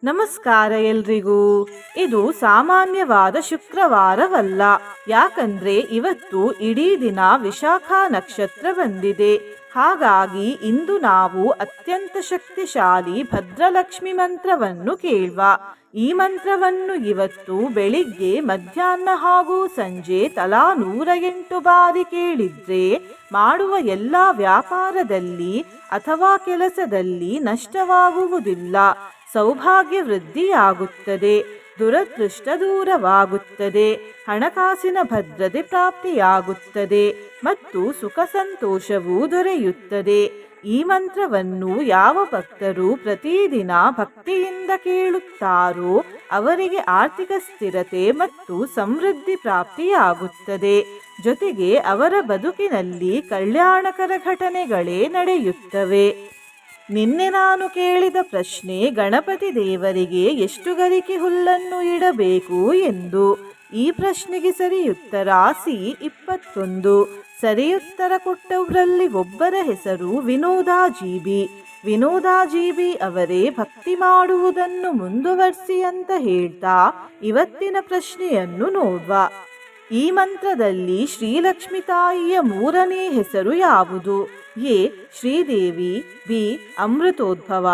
ನಮಸ್ಕಾರ ಎಲ್ರಿಗೂ. ಇದು ಸಾಮಾನ್ಯವಾದ ಶುಕ್ರವಾರವಲ್ಲ, ಯಾಕಂದ್ರೆ ಇವತ್ತು ಇಡೀ ದಿನ ವಿಶಾಖ ನಕ್ಷತ್ರ ಬಂದಿದೆ. ಹಾಗಾಗಿ ಇಂದು ನಾವು ಅತ್ಯಂತ ಶಕ್ತಿಶಾಲಿ ಭದ್ರಲಕ್ಷ್ಮಿ ಮಂತ್ರವನ್ನು ಕೇಳುವ. ಈ ಮಂತ್ರವನ್ನು ಇವತ್ತು ಬೆಳಿಗ್ಗೆ, ಮಧ್ಯಾಹ್ನ ಹಾಗೂ ಸಂಜೆ ತಲಾ 108 ಬಾರಿ ಕೇಳಿದ್ರೆ ಮಾಡುವ ಎಲ್ಲ ವ್ಯಾಪಾರದಲ್ಲಿ ಅಥವಾ ಕೆಲಸದಲ್ಲಿ ನಷ್ಟವಾಗುವುದಿಲ್ಲ. ಸೌಭಾಗ್ಯ ವೃದ್ಧಿಯಾಗುತ್ತದೆ, ದುರದೃಷ್ಟ ದೂರವಾಗುತ್ತದೆ, ಹಣಕಾಸಿನ ಭದ್ರತೆ ಪ್ರಾಪ್ತಿಯಾಗುತ್ತದೆ ಮತ್ತು ಸುಖ ಸಂತೋಷವೂ ದೊರೆಯುತ್ತದೆ. ಈ ಮಂತ್ರವನ್ನು ಯಾವ ಭಕ್ತರು ಪ್ರತಿದಿನ ಭಕ್ತಿಯಿಂದ ಕೇಳುತ್ತಾರೋ ಅವರಿಗೆ ಆರ್ಥಿಕ ಸ್ಥಿರತೆ ಮತ್ತು ಸಮೃದ್ಧಿ ಪ್ರಾಪ್ತಿಯಾಗುತ್ತದೆ. ಜೊತೆಗೆ ಅವರ ಬದುಕಿನಲ್ಲಿ ಕಲ್ಯಾಣಕರ ಘಟನೆಗಳೇ ನಡೆಯುತ್ತವೆ. ನಿನ್ನೆ ನಾನು ಕೇಳಿದ ಪ್ರಶ್ನೆ ಗಣಪತಿ ದೇವರಿಗೆ ಎಷ್ಟು ಗರಿಕೆ ಹುಲ್ಲನ್ನು ಇಡಬೇಕು ಎಂದು. ಈ ಪ್ರಶ್ನೆಗೆ ಸರಿಯುತ್ತರ C21. ಸರಿಯುತ್ತರ ಕೊಟ್ಟವರಲ್ಲಿ ಒಬ್ಬರ ಹೆಸರು ವಿನೋದಾ ಜೀಬಿ. ವಿನೋದಾ ಜೀಬಿ ಅವರೇ ಭಕ್ತಿ ಮಾಡುವುದನ್ನು ಮುಂದುವರಿಸಿ ಅಂತ ಹೇಳ್ತಾ ಇವತ್ತಿನ ಪ್ರಶ್ನೆಯನ್ನು ನೋಡುವ. ಈ ಮಂತ್ರದಲ್ಲಿ ಶ್ರೀಲಕ್ಷ್ಮಿ ತಾಯಿಯ 3ನೇ ಹೆಸರು ಯಾವುದು? A Sridevi, B Amritodbhava,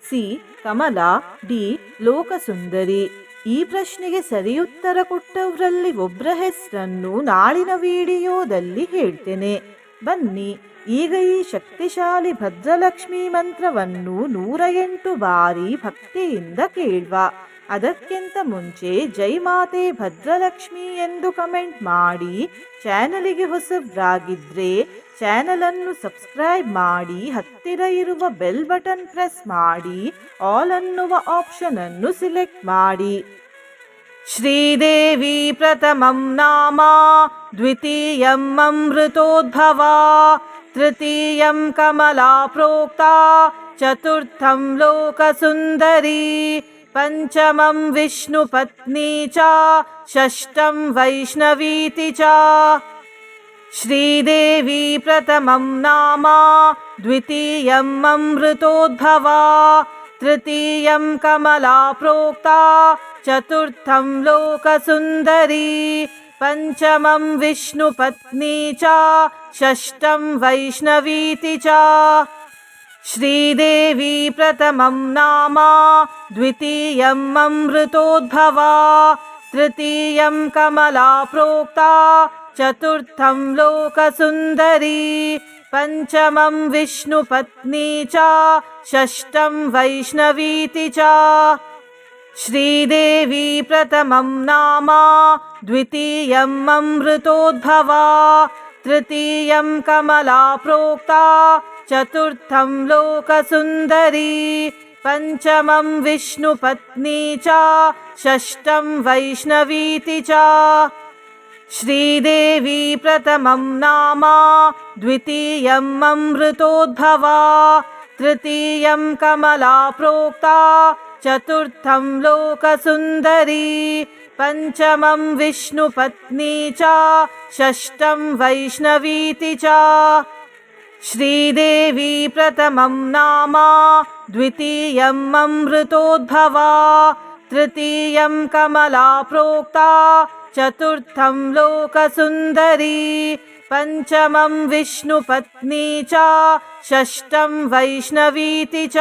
C Kamala, D Lokasundari. ಈ ಪ್ರಶ್ನೆಗೆ ಸರಿಯುತ್ತರ ಕೊಟ್ಟವರಲ್ಲಿ ಒಬ್ಬರ ಹೆಸರನ್ನು ನಾಳಿನ ವಿಡಿಯೋದಲ್ಲಿ ಹೇಳ್ತೇನೆ. ಬನ್ನಿ ಈಗ ಈ ಶಕ್ತಿಶಾಲಿ ಭದ್ರಲಕ್ಷ್ಮಿ ಮಂತ್ರವನ್ನು 108 ಬಾರಿ ಭಕ್ತಿಯಿಂದ ಕೇಳುವ. ಅದಕ್ಕಿಂತ ಮುಂಚೆ ಜೈ ಮಾತೆ ಭದ್ರಲಕ್ಷ್ಮಿ ಎಂದು ಕಮೆಂಟ್ ಮಾಡಿ. ಚಾನಲಿಗೆ ಹೊಸಬ್ರಾಗಿದ್ರೆ ಚಾನಲನ್ನು ಸಬ್ಸ್ಕ್ರೈಬ್ ಮಾಡಿ, ಹತ್ತಿರ ಇರುವ ಬೆಲ್ ಬಟನ್ ಪ್ರೆಸ್ ಮಾಡಿ, ಆಲ್ ಅನ್ನುವ ಆಪ್ಷನ್ ಅನ್ನು ಸಿಲೆಕ್ಟ್ ಮಾಡಿ. ಶ್ರೀದೇವಿ ಪ್ರಥಮಂ ನಾಮ, ದ್ವಿತೀಯಂ ಅಮೃತೋದ್ಭವ, ತೃತೀಯಂ ಕಮಲಾ ಪ್ರೋಕ್ತ, ಚತುರ್ಥಂ ಲೋಕಸುಂದರಿ, ಪಂಚಮಂ ವಿಷ್ಣು ಪತ್ನಿ ಚ, ಷಷ್ಠಂ ವೈಷ್ಣವೀತಿ ಚ. ಶ್ರೀದೇವಿ ಪ್ರಥಮಂ ನಾಮ, ದ್ವಿತೀಯಂ ಅಮೃತೋದ್ಭವ, ತೃತೀಯಂ ಕಮಲಾ ಪ್ರೋಕ್ತ, ಚತುರ್ಥಂ ಲೋಕಸುಂದರಿ, ಪಂಚಮಂ ವಿಷ್ಣು ಪತ್ನಿ ಚ, ಷಷ್ಠಂ ವೈಷ್ಣವೀತಿ ಚ. ಶ್ರೀದೇವಿ ಪ್ರಥಮಂ ನಾಮ, ದ್ವಿತೀಯಂ ಅಮೃತೋದ್ಭವ, ತೃತೀಯಂ ಕಮಲಾ ಪ್ರೋಕ್ತ, ಚತುರ್ಥಂ ಲೋಕಸುಂದರಿ, ಪಂಚಮಂ ವಿಷ್ಣು ಪತ್ನಿ ಚ, ಷಷ್ಠಂ ವೈಷ್ಣವೀತಿ ಚ. ಶ್ರೀದೇವಿ ಪ್ರಥಮಂ ನಾಮ, ದ್ವಿತೀಯಂ ಅಮೃತೋದ್ಭವ, ತೃತೀಯಂ ಕಮಲಾ ಪ್ರೋಕ್ತ, ಚತುರ್ಥಂ ಲೋಕಸುಂದರಿ, ಪಂಚಮಂ ವಿಷ್ಣು ಪತ್ನಿ ಚ, ಷಷ್ಠಂ ವೈಷ್ಣವೀತಿ ಚ. ಶ್ರೀದೇವಿ ಪ್ರಥಮಂ ನಾಮ, ದ್ವಿತೀಯಂ ಅಮೃತೋದ್ಭವ, ತೃತೀಯಂ ಕಮಲಾ ಪ್ರೋಕ್ತ, ಚತುರ್ಥಂ ಲೋಕಸುಂದರಿ, ಪಂಚಮಂ ವಿಷ್ಣು ಪತ್ನಿ ಚ, ಷಷ್ಠಂ ವೈಷ್ಣವೀತಿ ಚ. ಶ್ರೀದೇವಿ ಪ್ರಥಮಂ ನಾಮ, ದ್ವಿತೀಯಂ ಅಮೃತೋದ್ಭವ, ತೃತೀಯಂ ಕಮಲಾ ಪ್ರೋಕ್ತ, ಚತುರ್ಥಂ ಲೋಕಸುಂದರಿ, ಪಂಚಮಂ ವಿಷ್ಣು ಪತ್ನಿ ಚ, ಷಷ್ಠಂ ವೈಷ್ಣವೀತಿ ಚ.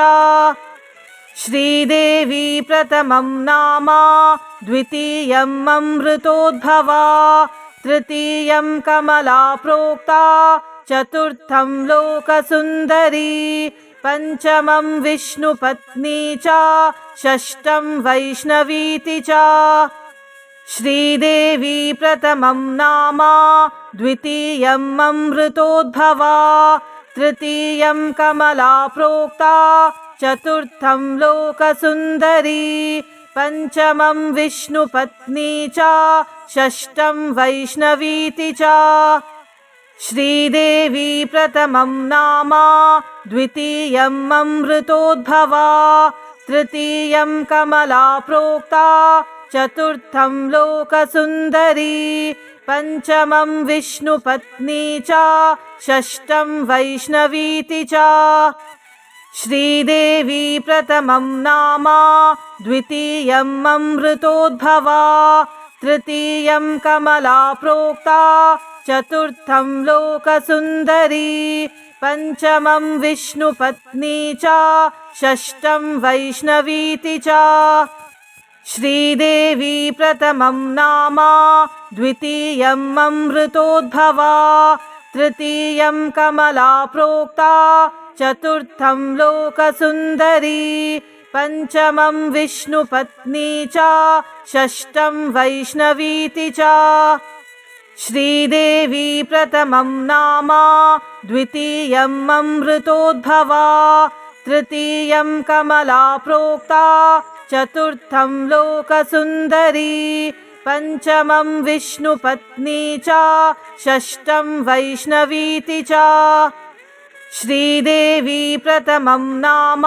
ಶ್ರೀದೇವಿ ಪ್ರಥಮಂ ನಾಮ, ದ್ವಿತೀಯಂ ಅಮೃತೋದ್ಭವ, ತೃತೀಯಂ ಕಮಲಾ ಪ್ರೋಕ್ತ, ಚತುರ್ಥಂ ಲೋಕಸುಂದರಿ, ಪಂಚಮಂ ವಿಷ್ಣು ಪತ್ನಿ ಚ, ಷಷ್ಠಂ ವೈಷ್ಣವೀತಿ ಚ. ಶ್ರೀದೇವಿ ಪ್ರಥಮಂ ನಾಮ, ದ್ವಿತೀಯಂ ಅಮೃತೋದ್ಭವ, ತೃತೀಯಂ ಕಮಲಾ ಪ್ರೋಕ್ತ, ಚತುರ್ಥಂ ಲೋಕಸುಂದರಿ, ಪಂಚಮಂ ವಿಷ್ಣು ಪತ್ನಿ ಚ, ಷಷ್ಠಂ ವೈಷ್ಣವೀತಿ ಚ. ಶ್ರೀದೇವಿ ಪ್ರಥಮಂ ನಾಮ, ದ್ವಿತೀಯಂ ಅಮೃತೋದ್ಭವ, ತೃತೀಯಂ ಕಮಲಾ ಪ್ರೋಕ್ತ, ಚತುರ್ಥಂ ಲೋಕಸುಂದರಿ, ಪಂಚಮಂ ವಿಷ್ಣು ಪತ್ನಿ ಚ, ಷಷ್ಠಂ ವೈಷ್ಣವೀತಿ ಚ. श्रीदेवी प्रथमं नाम द्वितीयम् अमृतोद्भवा तृतीयं कमला प्रोक्ता चतुर्थं लोकसुन्दरी पञ्चमं विष्णुपत्नी च षष्ठं वैष्णवीति च श्रीदेवी प्रथमं नाम द्वितीयम् अमृतोद्भवा तृतीयं कमला प्रोक्ता चतुर्थं लोकसुन्दरी पञ्चमं विष्णुपत्नी च षष्ठं वैष्णवीति च श्रीदेवी प्रथमं नाम द्वितीयम् अमृतोद्भवा तृतीयं कमला प्रोक्ता चतुर्थं लोकसुन्दरी पञ्चमं विष्णुपत्नी च षष्ठं वैष्णवीति च श्रीदेवी प्रथमं नाम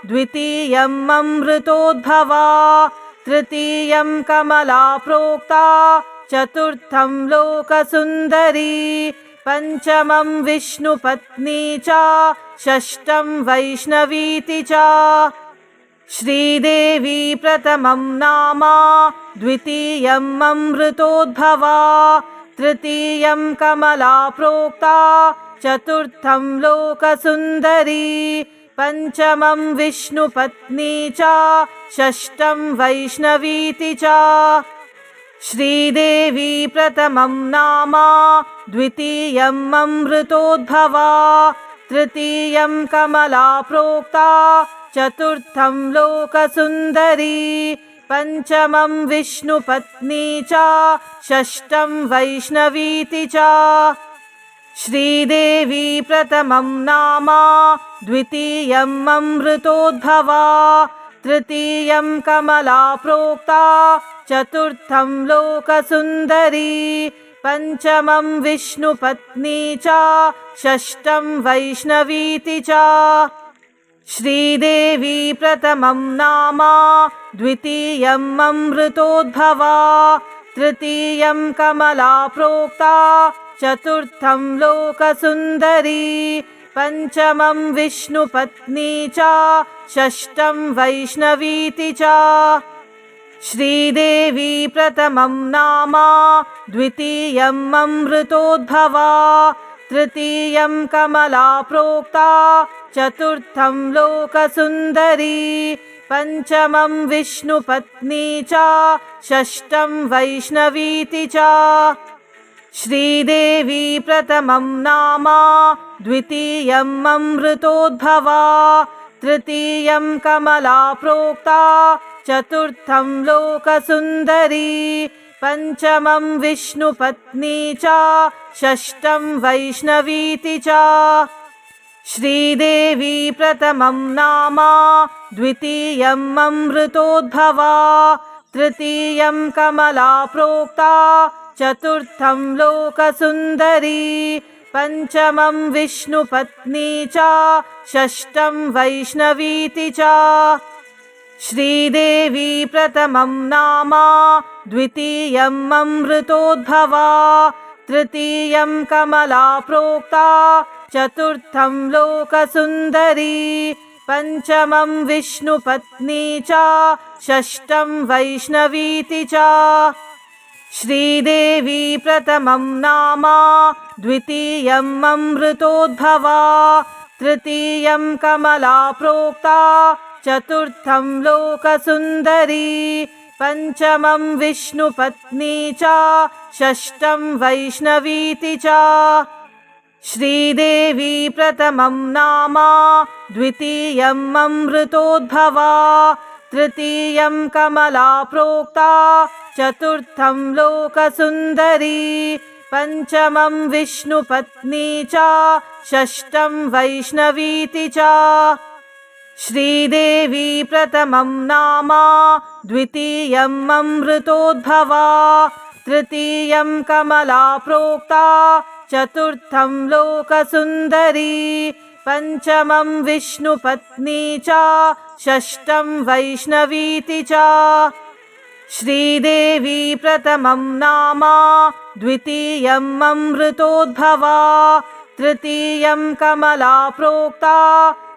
द्वितीयम् अमृतोद्भवा तृतीयं कमला प्रोक्ता चतुर्थं लोकसुन्दरी पञ्चमं विष्णुपत्नी च षष्ठं वैष्णवीति च श्रीदेवी प्रथमं नाम द्वितीयम् अमृतोद्भवा तृतीयं कमला प्रोक्ता चतुर्थं लोकसुन्दरी पञ्चमं विष्णुपत्नी च षष्ठं वैष्णवीति च श्रीदेवी प्रथमं नाम द्वितीयम् अमृतोद्भवा तृतीयं कमला प्रोक्ता चतुर्थं लोकसुन्दरी पञ्चमं विष्णुपत्नी च षष्ठं वैष्णवीति च श्रीदेवी प्रथमं नाम द्वितीयम् अमृतोद्भवा तृतीयं कमला प्रोक्ता चतुर्थं लोकसुन्दरी पञ्चमं विष्णुपत्नी च षष्ठं वैष्णवीति च श्रीदेवी प्रथमं नाम द्वितीयम् अमृतोद्भवा तृतीयं कमला प्रोक्ता चतुर्थं लोकसुन्दरी पञ्चमं विष्णुपत्नी च षष्ठं वैष्णवीति च श्रीदेवी प्रथमं नाम द्वितीयम् अमृतोद्भवा तृतीयं कमला प्रोक्ता चतुर्थं लोकसुन्दरी पञ्चमं विष्णुपत्नी च षष्ठं वैष्णवीति च श्रीदेवी प्रथमं नाम द्वितीयम् अमृतोद्भवा तृतीयं कमला प्रोक्ता चतुर्थं लोकसुन्दरी पञ्चमं विष्णुपत्नी च षष्ठं वैष्णवीति च श्रीदेवी प्रथमं नाम द्वितीयम् अमृतोद्भवा तृतीयं कमला प्रोक्ता चतुर्थं लोकसुन्दरी पञ्चमं विष्णुपत्नी च षष्ठं वैष्णवीति च श्रीदेवी प्रथमं नाम द्वितीयम् अमृतोद्भवा तृतीयं कमला प्रोक्ता चतुर्थं लोकसुन्दरी पञ्चमं विष्णुपत्नी च षष्ठं वैष्णवीति च श्रीदेवी प्रथमं नाम द्वितीयम् अमृतोद्भवा तृतीयं कमला प्रोक्ता चतुर्थं लोकसुन्दरी पञ्चमं विष्णुपत्नी च षष्ठं वैष्णवीति च श्रीदेवी प्रथमं नाम द्वितीयम् अमृतोद्भवा तृतीयं कमला प्रोक्ता चतुर्थं लोकसुन्दरी पञ्चमं विष्णुपत्नी च षष्ठं वैष्णवीति च श्रीदेवी प्रथमं नाम द्वितीयम् अमृतोद्भवा तृतीयं कमला प्रोक्ता चतुर्थं लोकसुन्दरी पञ्चमं विष्णुपत्नी च षष्ठं वैष्णवीति च श्रीदेवी प्रथमं नाम द्वितीयम् अमृतोद्भवा तृतीयं कमला प्रोक्ता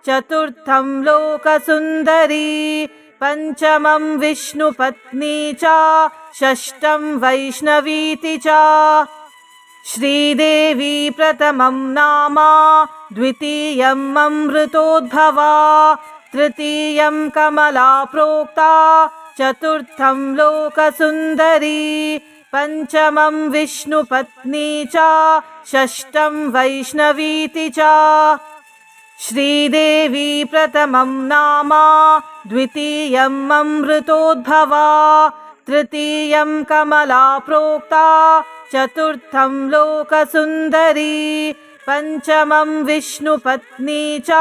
चतुर्थं लोकसुन्दरी पञ्चमं विष्णुपत्नी च षष्ठं वैष्णवीति च श्रीदेवी प्रथमं नाम द्वितीयम् अमृतोद्भवा तृतीयं कमला प्रोक्ता चतुर्थं लोकसुन्दरी पञ्चमं विष्णुपत्नी च षष्ठं वैष्णवीति च श्रीदेवी प्रथमं नाम द्वितीयम् अमृतोद्भवा तृतीयं कमला प्रोक्ता चतुर्थं लोकसुन्दरी पञ्चमं विष्णुपत्नी च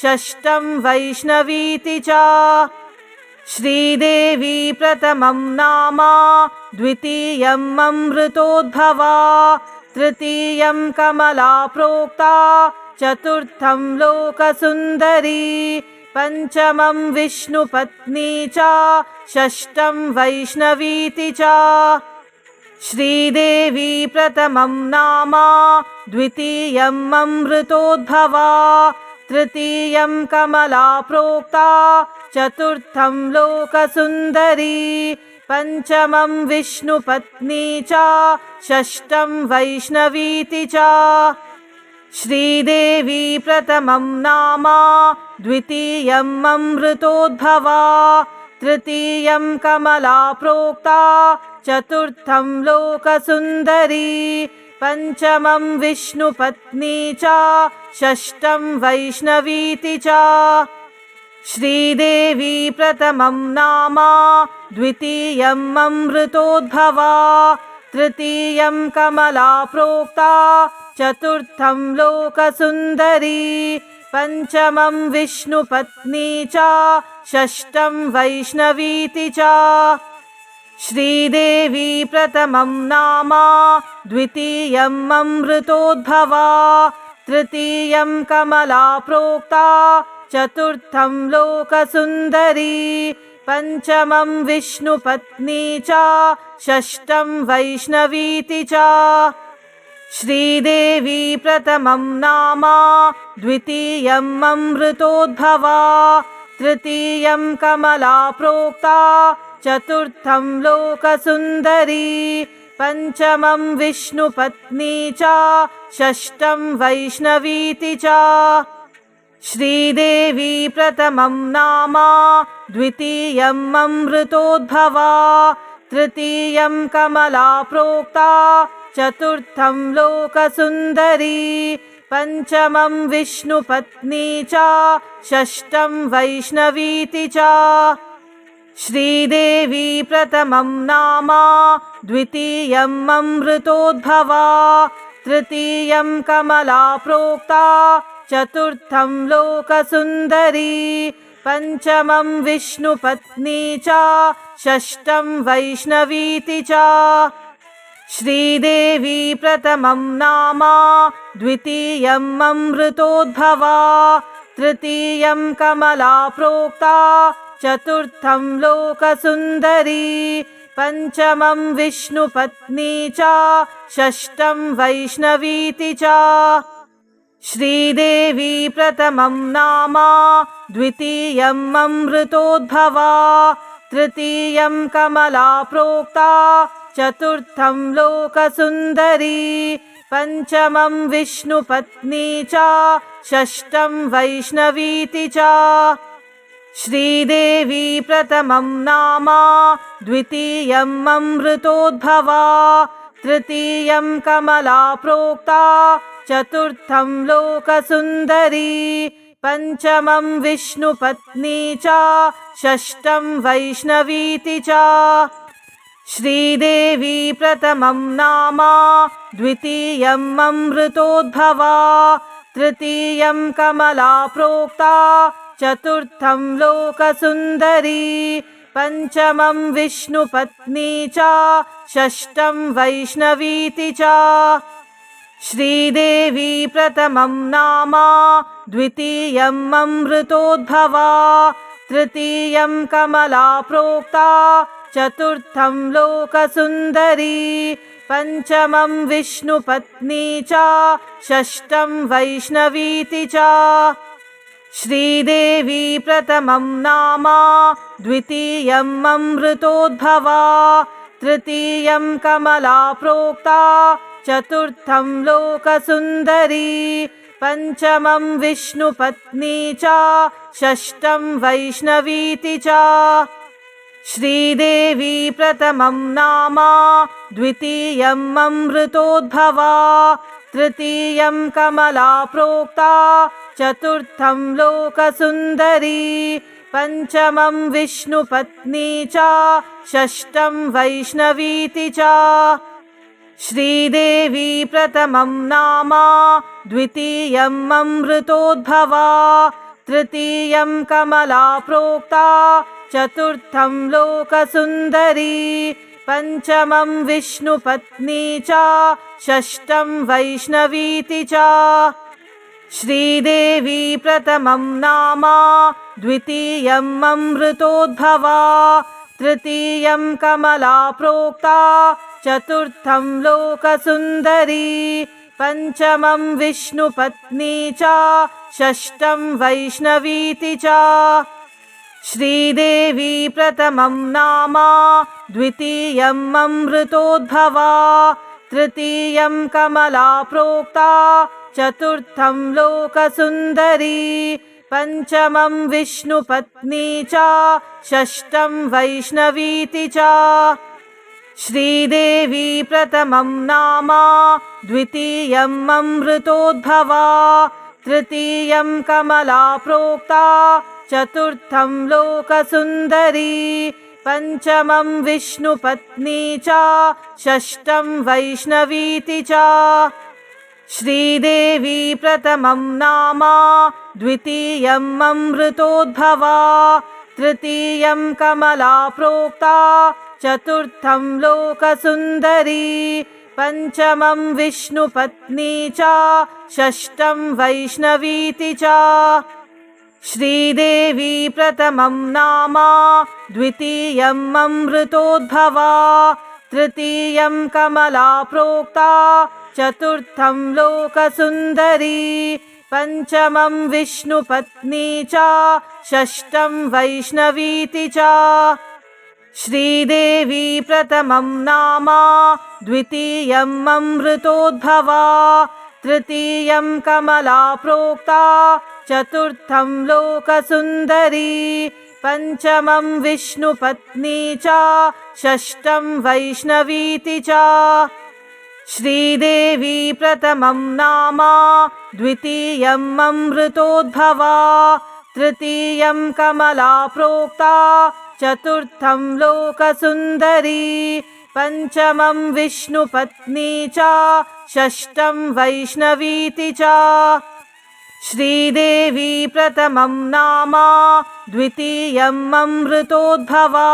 षष्ठं वैष्णवीति च श्रीदेवी प्रथमं नाम द्वितीयम् अमृतोद्भवा तृतीयं कमला प्रोक्ता चतुर्थं लोकसुन्दरी पञ्चमं विष्णुपत्नी च षष्ठं वैष्णवीति च श्रीदेवी प्रथमं नाम द्वितीयम् अमृतोद्भवा तृतीयं कमला प्रोक्ता चतुर्थं लोकसुन्दरी पञ्चमं विष्णुपत्नी च षष्ठं वैष्णवीति च श्रीदेवी प्रथमं नाम द्वितीयम् अमृतोद्भवा तृतीयं कमला प्रोक्ता चतुर्थं लोकसुन्दरी पञ्चमं विष्णुपत्नी च षष्ठं वैष्णवीति च श्रीदेवी प्रथमं नाम द्वितीयम् अमृतोद्भवा तृतीयं कमला प्रोक्ता चतुर्थं लोकसुन्दरी पञ्चमं विष्णुपत्नी च षष्ठं वैष्णवीति च श्रीदेवी प्रथमं नाम द्वितीयम् अमृतोद्भवा तृतीयं कमला प्रोक्ता चतुर्थं लोकसुन्दरी पञ्चमं विष्णुपत्नी च षष्ठं वैष्णवीति च श्रीदेवी प्रथमं नाम द्वितीयम् अमृतोद्भवा तृतीयं कमला प्रोक्ता चतुर्थं लोकसुन्दरी पञ्चमं विष्णुपत्नी च षष्ठं वैष्णवीति च श्रीदेवी प्रथमं नाम द्वितीयम् अमृतोद्भवा तृतीयं कमला प्रोक्ता चतुर्थं लोकसुन्दरी पञ्चमं विष्णुपत्नी च षष्ठं वैष्णवीति च श्रीदेवी प्रथमं नाम द्वितीयम् अमृतोद्भवा तृतीयं कमला प्रोक्ता चतुर्थं लोकसुन्दरी पञ्चमं विष्णुपत्नी च षष्ठं वैष्णवीति च श्रीदेवी प्रथमं नाम द्वितीयम् अमृतोद्भवा तृतीयं कमला प्रोक्ता चतुर्थं लोकसुन्दरी पञ्चमं विष्णुपत्नी च षष्ठं वैष्णवीति च श्रीदेवी प्रथमं नाम द्वितीयम् अमृतोद्भवा तृतीयं कमला प्रोक्ता चतुर्थं लोकसुन्दरी पञ्चमं विष्णुपत्नी च षष्ठं वैष्णवीति च श्रीदेवी प्रथमं नाम द्वितीयम् अमृतोद्भवा तृतीयं कमला प्रोक्ता चतुर्थं लोकसुन्दरी पञ्चमं विष्णुपत्नी च षष्ठं वैष्णवीति च श्रीदेवी प्रथमं नाम द्वितीयम् अमृतोद्भवा तृतीयं कमला प्रोक्ता चतुर्थं लोकसुन्दरी पञ्चमं विष्णुपत्नी च षष्ठं वैष्णवीति च श्रीदेवी प्रथमं नाम द्वितीयम् अमृतोद्भवा तृतीयं कमला प्रोक्ता चतुर्थं लोकसुन्दरी पञ्चमं विष्णुपत्नी च षष्ठं वैष्णवीति च श्रीदेवी प्रथमं नाम द्वितीयम् अमृतोद्भवा तृतीयं कमला प्रोक्ता चतुर्थं लोकसुन्दरी पंचमं विष्णुपत्नी च षष्ठं वैष्णवीति च श्रीदेवी प्रथमं नाम द्वितीयम् अमृतोद्भवा तृतीयं कमला प्रोक्ता चतुर्थं लोकसुन्दरी पंचमं विष्णुपत्नी च षष्ठं वैष्णवीति च श्रीदेवी प्रथमं नाम द्वितीयम् अमृतोद्भवा तृतीयं कमला प्रोक्ता चतुर्थं लोकसुन्दरी पंचमं विष्णुपत्नी च षष्ठं वैष्णवीति च श्रीदेवी प्रथमं नाम द्वितीयम् अमृतोद्भवा तृतीयं कमला प्रोक्ता चतुर्थं लोकसुन्दरी पंचमं विष्णुपत्नी च षष्ठं वैष्णवीति च श्रीदेवी प्रथमं नाम द्वितीयम् अमृतोद्भवा तृतीयं कमला प्रोक्ता चतुर्थं लोकसुन्दरी पंचमं विष्णुपत्नी च षष्ठं वैष्णवीति च श्रीदेवी प्रथमं नाम द्वितीयम् अमृतोद्भवा तृतीयं कमला प्रोक्ता चतुर्थं लोकसुन्दरी पंचमं विष्णुपत्नी च षष्ठं वैष्णवीति च श्रीदेवी प्रथमं नाम द्वितीयम् अमृतोद्भवा तृतीयं कमला प्रोक्ता चतुर्थं लोकसुन्दरी पंचमं विष्णुपत्नी च षष्ठं वैष्णवीति च श्रीदेवी प्रथमं नाम द्वितीयम् अमृतोद्भवा तृतीयं कमला प्रोक्ता चतुर्थं लोकसुन्दरी पंचमं विष्णुपत्नी च षष्ठं वैष्णवीति च श्रीदेवी प्रथमं नाम द्वितीयम् अमृतोद्भवा तृतीयं कमला प्रोक्ता चतुर्थं लोकसुन्दरी पंचमं विष्णुपत्नी च षष्ठं वैष्णवीति च श्रीदेवी प्रथमं नाम द्वितीयम् अमृतोद्भवा तृतीयं कमला प्रोक्ता चतुर्थं लोकसुन्दरी पंचमं विष्णुपत्नी च षष्ठं वैष्णवीति च श्रीदेवी प्रथमं नाम द्वितीयम् अमृतोद्भवा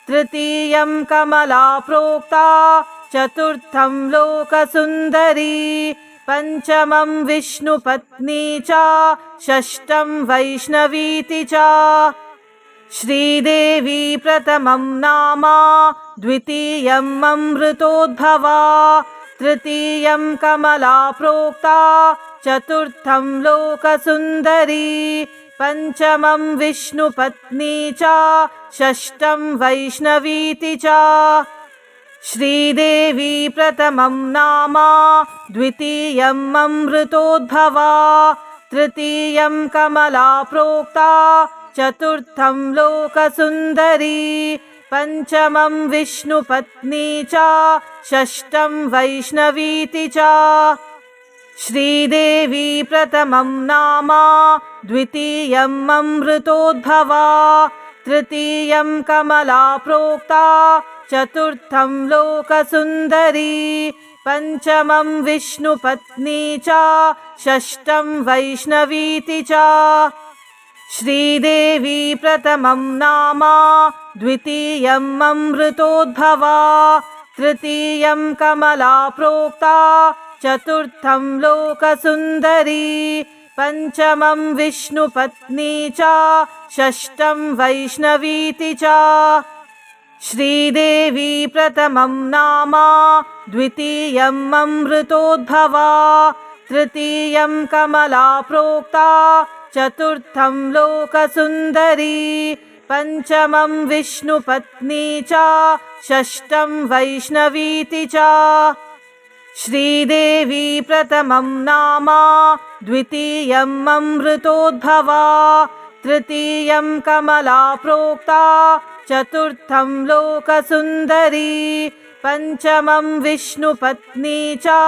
तृतीयं कमला प्रोक्ता चतुर्थं लोकसुन्दरी पंचमं विष्णुपत्नी च षष्ठं वैष्णवीति च श्रीदेवी प्रथमं नाम द्वितीयम् अमृतोद्भवा तृतीयं कमला प्रोक्ता चतुर्थं लोकसुन्दरी पंचमं विष्णुपत्नी च षष्ठं वैष्णवीति च श्रीदेवी प्रथमं नाम द्वितीयम् अमृतोद्भवा तृतीयं कमला प्रोक्ता चतुर्थं लोकसुन्दरी पंचमं विष्णुपत्नी च षष्ठं वैष्णवीति च श्रीदेवी प्रथमं नाम द्वितीयम् अमृतोद्भवा तृतीयं कमला प्रोक्ता चतुर्थं लोकसुन्दरी पंचमं विष्णुपत्नी च षष्ठं वैष्णवीति च श्रीदेवी प्रथमं नाम द्वितीयम् अमृतोद्भवा तृतीयं कमला प्रोक्ता चतुर्थं लोकसुन्दरी पंचमं विष्णुपत्नी च षष्ठं वैष्णवीति च श्रीदेवी प्रथमं नाम द्वितीयम् अमृतोद्भवा तृतीयं कमला प्रोक्ता चतुर्थं लोकसुन्दरी पञ्चमं विष्णुपत्नी च षष्ठं वैष्णवीति च श्रीदेवी प्रथमं नाम द्वितीयम् अमृतोद्भवा तृतीयं कमला प्रोक्ता चतुर्थं लोकसुन्दरी पञ्चमं विष्णुपत्नी च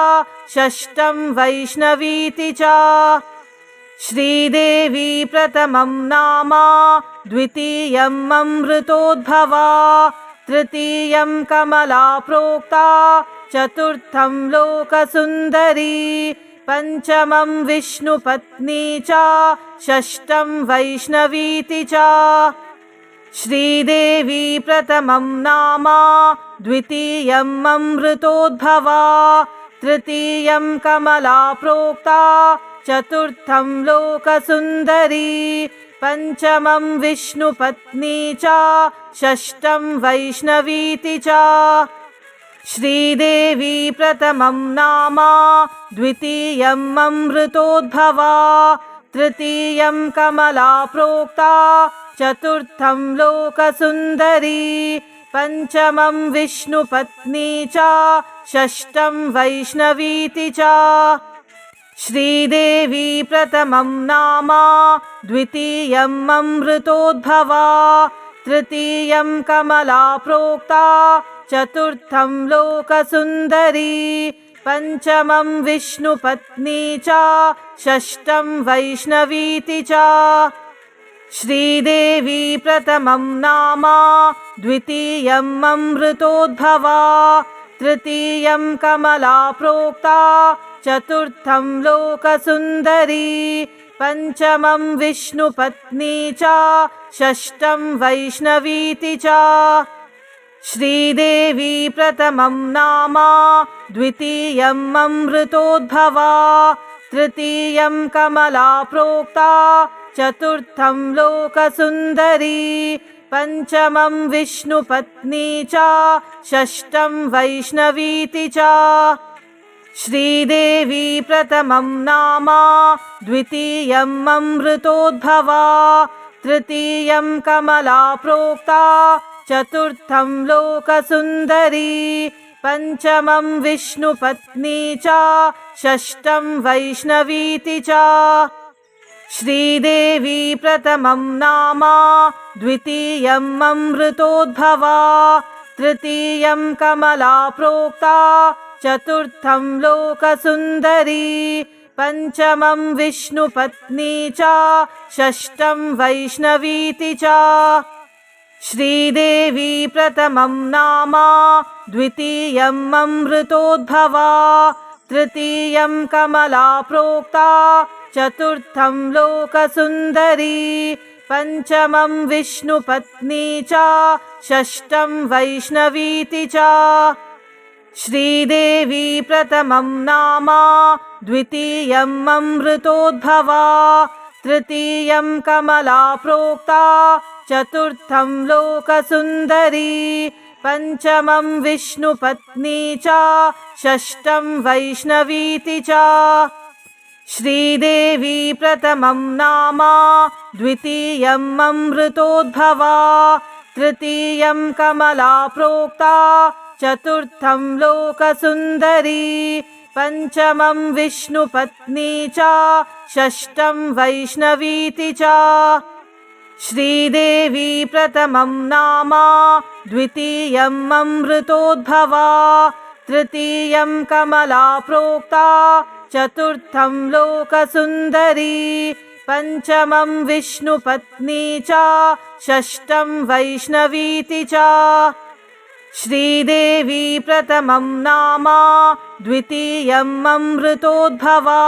षष्ठं वैष्णवीति च श्रीदेवी प्रथमं नाम द्वितीयम् अमृतोद्भवा तृतीयं कमला प्रोक्ता चतुर्थं लोकसुन्दरी पञ्चमं विष्णुपत्नी च षष्ठं वैष्णवीति च श्रीदेवी प्रथमं नाम द्वितीयम् अमृतोद्भवा तृतीयं कमला प्रोक्ता चतुर्थं लोकसुन्दरी पञ्चमं विष्णुपत्नी च षष्ठं वैष्णवीति च श्रीदेवी प्रथमं नाम द्वितीयम् अमृतोद्भवा तृतीयं कमला प्रोक्ता चतुर्थं लोकसुन्दरी पञ्चमं विष्णुपत्नी च षष्ठं वैष्णवीति च श्रीदेवी प्रथमं नाम द्वितीयम् अमृतोद्भवा तृतीयं कमला प्रोक्ता चतुर्थं लोकसुन्दरी पञ्चमं विष्णुपत्नी च षष्ठं वैष्णवीति च श्रीदेवी प्रथमं नाम द्वितीयम् अमृतोद्भवा तृतीयं कमला प्रोक्ता चतुर्थं लोकसुन्दरी पञ्चमं विष्णुपत्नी च षष्ठं वैष्णवीति च श्रीदेवी प्रथमं नाम द्वितीयम् अमृतोद्भवा तृतीयं कमला प्रोक्ता चतुर्थं लोकसुन्दरी पञ्चमं विष्णुपत्नी च षष्ठं वैष्णवीति च श्रीदेवी प्रथमं नाम द्वितीयम् अमृतोद्भवा तृतीयं कमला प्रोक्ता चतुर्थं लोकसुन्दरी पञ्चमं विष्णुपत्नी च षष्ठं वैष्णवीति च श्रीदेवी प्रथमं नाम द्वितीयम् अमृतोद्भवा तृतीयं कमला प्रोक्ता चतुर्थं लोकसुन्दरी पञ्चमं विष्णुपत्नी च षष्ठं वैष्णवीति च श्रीदेवी प्रथमं नाम द्वितीयम् अमृतोद्भवा तृतीयं कमला प्रोक्ता चतुर्थं लोकसुन्दरी पञ्चमं विष्णुपत्नी च षष्ठं वैष्णवीति च श्रीदेवी प्रथमं नाम द्वितीयम् अमृतोद्भवा तृतीयं कमला प्रोक्ता चतुर्थं लोकसुन्दरी पञ्चमं विष्णुपत्नी च षष्ठं वैष्णवीति च श्रीदेवी प्रथमं नाम द्वितीयम् अमृतोद्भवा तृतीयं कमला प्रोक्ता चतुर्थं लोकसुन्दरी पञ्चमं विष्णुपत्नी च षष्ठं वैष्णवीति च श्रीदेवी प्रथमं नाम द्वितीयम् अमृतोद्भवा तृतीयं कमला प्रोक्ता चतुर्थं लोकसुन्दरी पञ्चमं विष्णुपत्नी च षष्ठं वैष्णवीति च श्रीदेवी प्रथमं नाम द्वितीयम् अमृतोद्भवा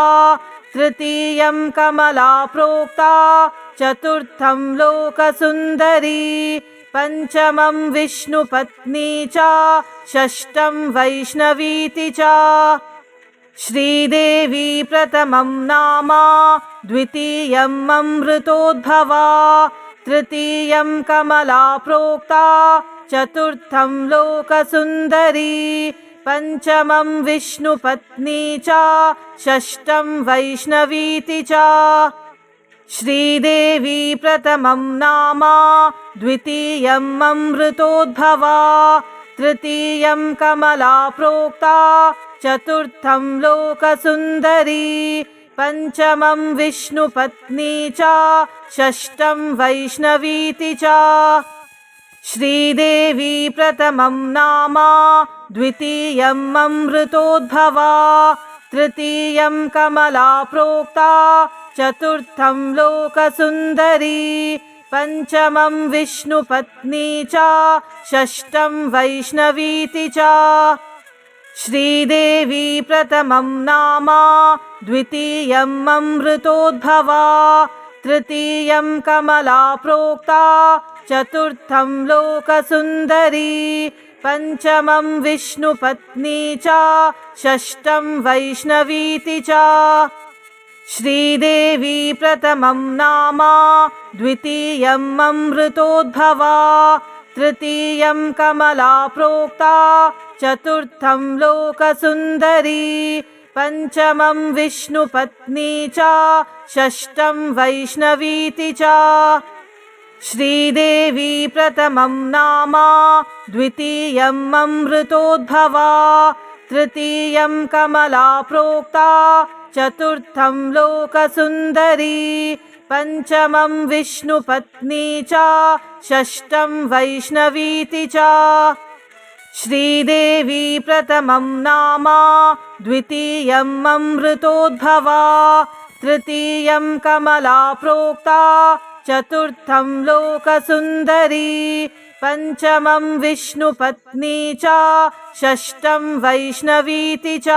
तृतीयं कमला प्रोक्ता चतुर्थं लोकसुन्दरी पञ्चमं विष्णुपत्नी च षष्ठं वैष्णवीति च श्रीदेवी प्रथमं नाम द्वितीयम् अमृतोद्भवा तृतीयं कमला प्रोक्ता चतुर्थं लोकसुन्दरी पञ्चमं विष्णुपत्नी च षष्ठं वैष्णवीति च श्रीदेवी प्रथमं नाम द्वितीयम् अमृतोद्भवा तृतीयं कमला प्रोक्ता चतुर्थं लोकसुन्दरी पंचमं विष्णुपत्नी च षष्ठं वैष्णवीति च श्रीदेवी प्रथमं नाम द्वितीयम् अमृतोद्भवा तृतीयं कमला प्रोक्ता चतुर्थं लोकसुन्दरी पंचमं विष्णुपत्नी च षष्ठं वैष्णवीति च श्रीदेवी प्रथमं नाम द्वितीयम् अमृतोद्भवा तृतीयं कमला प्रोक्ता चतुर्थं लोकसुन्दरी पंचमं विष्णुपत्नी च षष्ठं वैष्णवीति च श्रीदेवी प्रथमं नाम द्वितीयम् अमृतोद्भवा तृतीयं कमला प्रोक्ता चतुर्थं लोकसुन्दरी पंचमं विष्णुपत्नी च षष्ठं वैष्णवीति च श्रीदेवी प्रथमं नाम द्वितीयम् अमृतोद्भवा तृतीयं कमला प्रोक्ता चतुर्थं लोकसुन्दरी पंचमं विष्णुपत्नी च षष्ठं वैष्णवीति च श्रीदेवी प्रथमं नाम द्वितीयम् अमृतोद्भवा तृतीयं कमला प्रोक्ता चतुर्थं लोकसुन्दरी पंचमं विष्णुपत्नी च षष्ठं वैष्णवीति च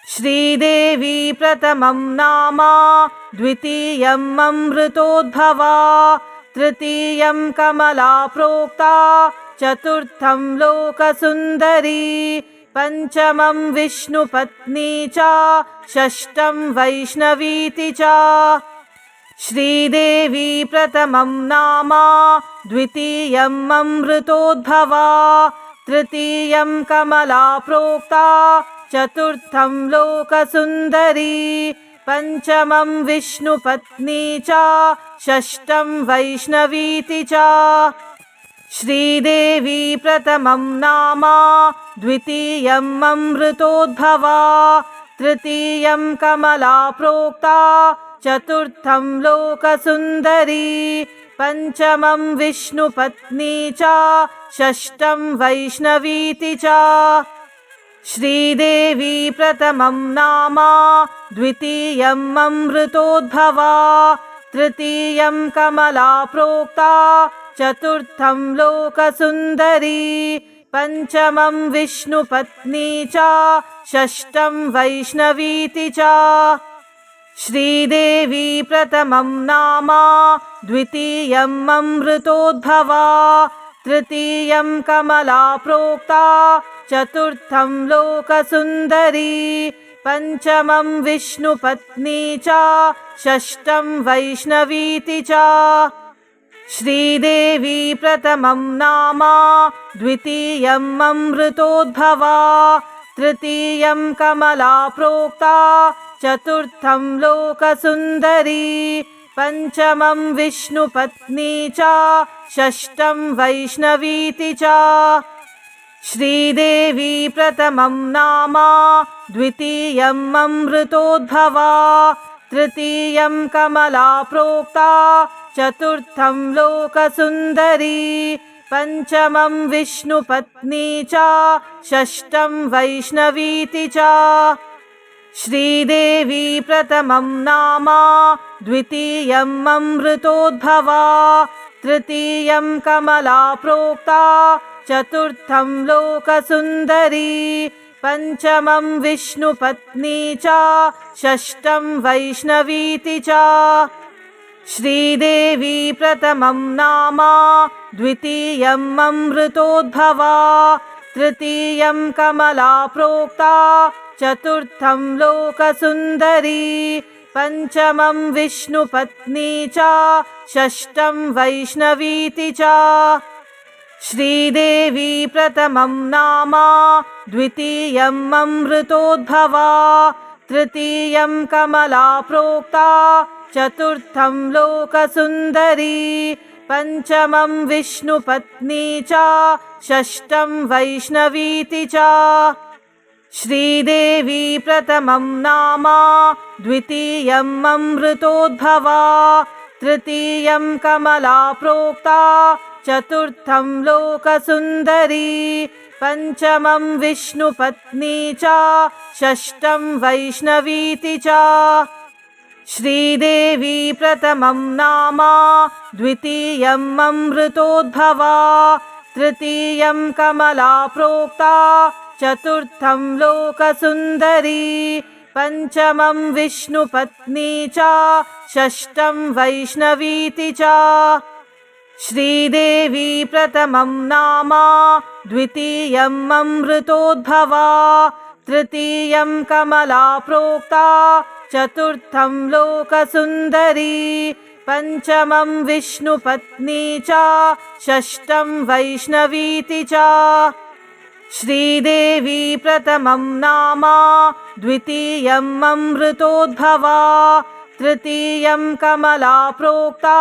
श्रीदेवी प्रथमं नाम द्वितीयम् अमृतोद्भवा तृतीयं कमला प्रोक्ता चतुर्थं लोकसुन्दरी पंचमं विष्णुपत्नी च षष्ठं वैष्णवीति च श्रीदेवी प्रथमं नाम द्वितीयम् अमृतोद्भवा तृतीयं कमला प्रोक्ता चतुर्थं लोकसुन्दरी पंचमं विष्णुपत्नी च षष्ठं वैष्णवीति च श्रीदेवी प्रथमं नाम द्वितीयम् अमृतोद्भवा तृतीयं कमला प्रोक्ता चतुर्थं लोकसुन्दरी पंचमं विष्णुपत्नी च षष्ठं वैष्णवीति च श्रीदेवी प्रथमं नाम द्वितीयम् अमृतोद्भवा तृतीयं कमला प्रोक्ता चतुर्थं लोकसुन्दरी पंचमं विष्णुपत्नी च षष्ठं वैष्णवीति च श्रीदेवी प्रथमं नाम द्वितीयम् अमृतोद्भवा तृतीयं कमला प्रोक्ता चतुर्थं लोकसुन्दरी पंचमं विष्णुपत्नी च षष्ठं वैष्णवीति च श्रीदेवी प्रथमं नाम द्वितीयम् अमृतोद्भवा तृतीयं कमला प्रोक्ता चतुर्थं लोकसुन्दरी पंचमं विष्णुपत्नी च षष्ठं वैष्णवीति च श्रीदेवी प्रथमं नाम द्वितीयम् अमृतोद्भवा तृतीयं कमला प्रोक्ता चतुर्थं लोकसुन्दरी पंचमं विष्णुपत्नी च षष्ठं वैष्णवीति च श्रीदेवी प्रथमं नाम द्वितीयम् अमृतोद्भवा तृतीयं कमला प्रोक्ता चतुर्थं लोकसुन्दरी पंचमं विष्णुपत्नी च षष्ठं वैष्णवीति च श्रीदेवी प्रथमं नाम द्वितीयम् अमृतोद्भवा तृतीयं कमला प्रोक्ता चतुर्थं लोकसुन्दरी पंचमं विष्णुपत्नी च षष्ठं वैष्णवीति च श्रीदेवी प्रथमं नाम द्वितीयम् अमृतोद्भवा तृतीयं कमला प्रोक्ता चतुर्थं लोकसुन्दरी पञ्चमं विष्णुपत्नी च षष्ठं वैष्णवीति च श्रीदेवी प्रथमं नाम द्वितीयम् अमृतोद्भवा तृतीयं कमला प्रोक्ता चतुर्थं लोकसुन्दरी पञ्चमं विष्णुपत्नी च षष्ठं वैष्णवीति च श्रीदेवी प्रथमं नाम द्वितीयम् अमृतोद्भवा तृतीयं कमला प्रोक्ता चतुर्थं लोकसुन्दरी पञ्चमं विष्णुपत्नी च षष्ठं वैष्णवीति च श्रीदेवी प्रथमं नाम द्वितीयम् अमृतोद्भवा तृतीयं कमला प्रोक्ता चतुर्थं लोकसुन्दरी पञ्चमं विष्णुपत्नी च षष्ठं वैष्णवीति च श्रीदेवी प्रथमं नाम द्वितीयम् अमृतोद्भवा तृतीयं कमला प्रोक्ता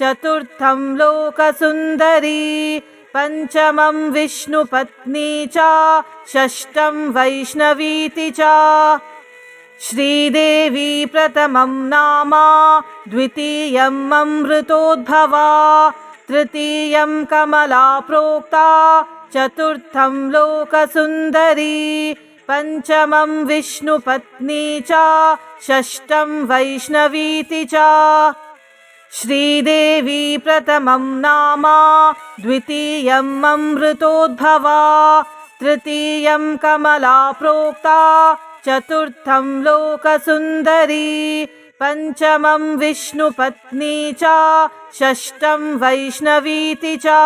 चतुर्थं लोकसुन्दरी पञ्चमं विष्णुपत्नी च षष्ठं वैष्णवीति च श्रीदेवी प्रथमं नाम द्वितीयम् अमृतोद्भवा तृतीयं कमला प्रोक्ता चतुर्थं लोकसुन्दरी पञ्चमं विष्णुपत्नी च षष्ठं वैष्णवीति च श्रीदेवी प्रथमं नाम द्वितीयम् अमृतोद्भवा तृतीयं कमला प्रोक्ता चतुर्थं लोकसुन्दरी पञ्चमं विष्णुपत्नी च षष्ठं वैष्णवीति च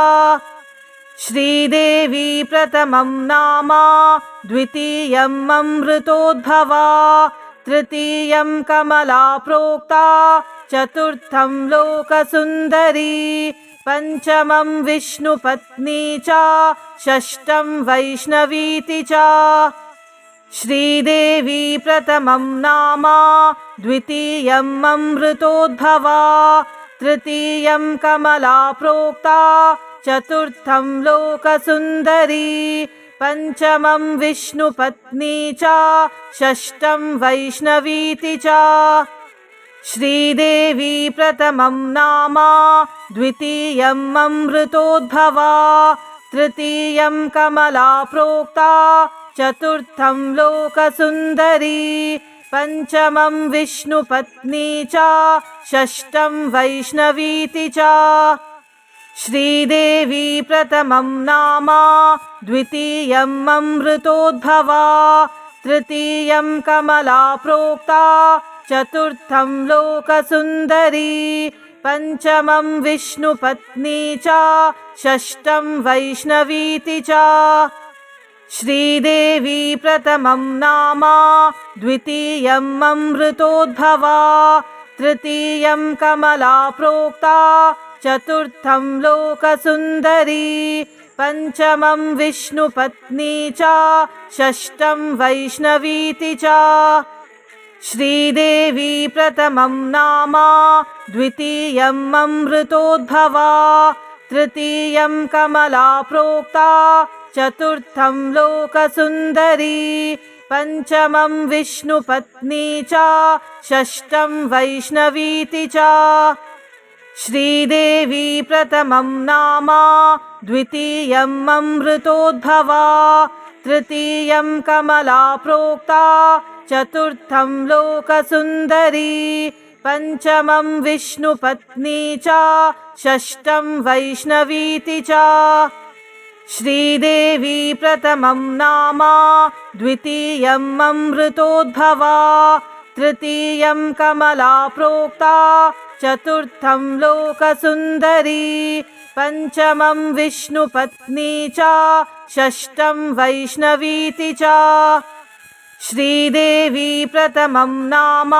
श्रीदेवी प्रथमं नाम द्वितीयम् अमृतोद्भवा तृतीयं कमला प्रोक्ता चतुर्थं लोकसुन्दरी पञ्चमं विष्णुपत्नी च षष्ठं वैष्णवीति च श्रीदेवी प्रथमं नाम द्वितीयम् अमृतोद्भवा तृतीयं कमला प्रोक्ता चतुर्थं लोकसुन्दरी पञ्चमं विष्णुपत्नी च षष्ठं वैष्णवीति च श्रीदेवी प्रथमं नाम द्वितीयम् अमृतोद्भवा तृतीयं कमला प्रोक्ता चतुर्थं लोकसुन्दरी पञ्चमं विष्णुपत्नी च षष्ठं वैष्णवीति च श्रीदेवी प्रथमं नाम द्वितीयम् अमृतोद्भवा तृतीयं कमला प्रोक्ता चतुर्थं लोकसुन्दरी पञ्चमं विष्णुपत्नी च षष्ठं वैष्णवीति च श्रीदेवी प्रथमं नाम द्वितीयम् अमृतोद्भवा तृतीयं कमला प्रोक्ता चतुर्थं लोकसुन्दरी पञ्चमं विष्णुपत्नी च षष्ठं वैष्णवीति च श्रीदेवी प्रथमं नाम द्वितीयम् अमृतोद्भवा तृतीयं कमला प्रोक्ता चतुर्थं लोकसुन्दरी पञ्चमं विष्णुपत्नी च षष्ठं वैष्णवीति च श्रीदेवी प्रथमं नाम द्वितीयम् अमृतोद्भवा तृतीयं कमला प्रोक्ता चतुर्थं लोकसुन्दरी पञ्चमं विष्णुपत्नी च षष्ठं वैष्णवीति च श्रीदेवी प्रथमं नाम द्वितीयम् अमृतोद्भवा तृतीयं कमला प्रोक्ता चतुर्थं लोकसुन्दरी पञ्चमं विष्णुपत्नी च षष्ठं वैष्णवीति च श्रीदेवी प्रथमं नाम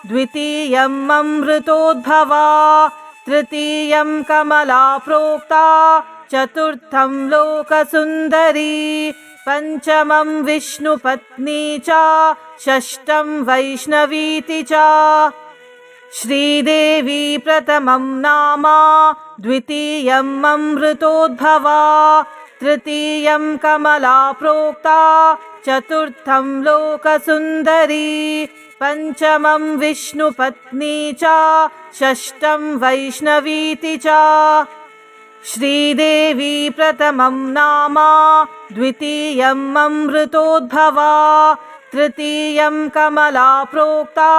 द्वितीयम् अमृतोद्भवा तृतीयं कमला प्रोक्ता चतुर्थं लोकसुन्दरी पञ्चमं विष्णुपत्नी च षष्ठं वैष्णवीति च श्रीदेवी प्रथमं नाम द्वितीयम् अमृतोद्भवा तृतीयं कमला प्रोक्ता चतुर्थं लोकसुन्दरी पञ्चमं विष्णुपत्नी च षष्ठं वैष्णवीति च श्रीदेवी प्रथमं नाम द्वितीयम् अमृतोद्भवा तृतीयं कमला प्रोक्ता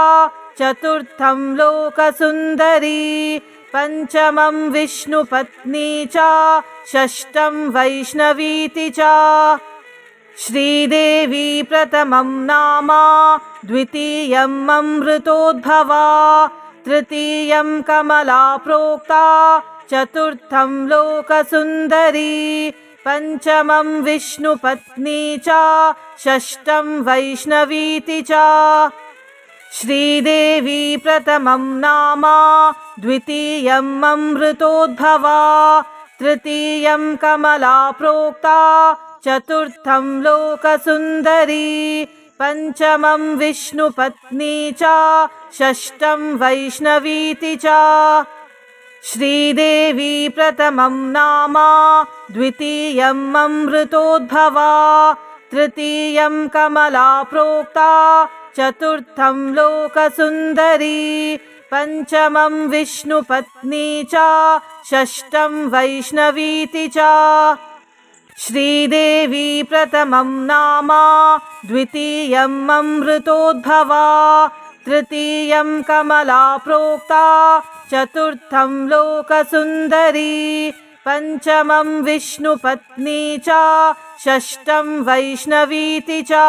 चतुर्थं लोकसुन्दरी पञ्चमं विष्णुपत्नी च षष्ठं वैष्णवीति च श्रीदेवी प्रथमं नाम द्वितीयम् अमृतोद्भवा तृतीयं कमला प्रोक्ता चतुर्थं लोकसुन्दरी पञ्चमं विष्णुपत्नी च षष्ठं वैष्णवीति च श्रीदेवी प्रथमं नाम द्वितीयम् अमृतोद्भवा तृतीयं कमला प्रोक्ता चतुर्थं लोकसुन्दरी पञ्चमं विष्णुपत्नी च षष्ठं वैष्णवीति च श्रीदेवी प्रथमं नाम द्वितीयम् अमृतोद्भवा तृतीयं कमला प्रोक्ता चतुर्थं लोकसुन्दरी पञ्चमं विष्णुपत्नी च षष्ठं वैष्णवीति च श्रीदेवी प्रथमं नाम द्वितीयम् अमृतोद्भवा तृतीयं कमला प्रोक्ता चतुर्थं लोकसुन्दरी पञ्चमं विष्णुपत्नी च षष्ठं वैष्णवीति च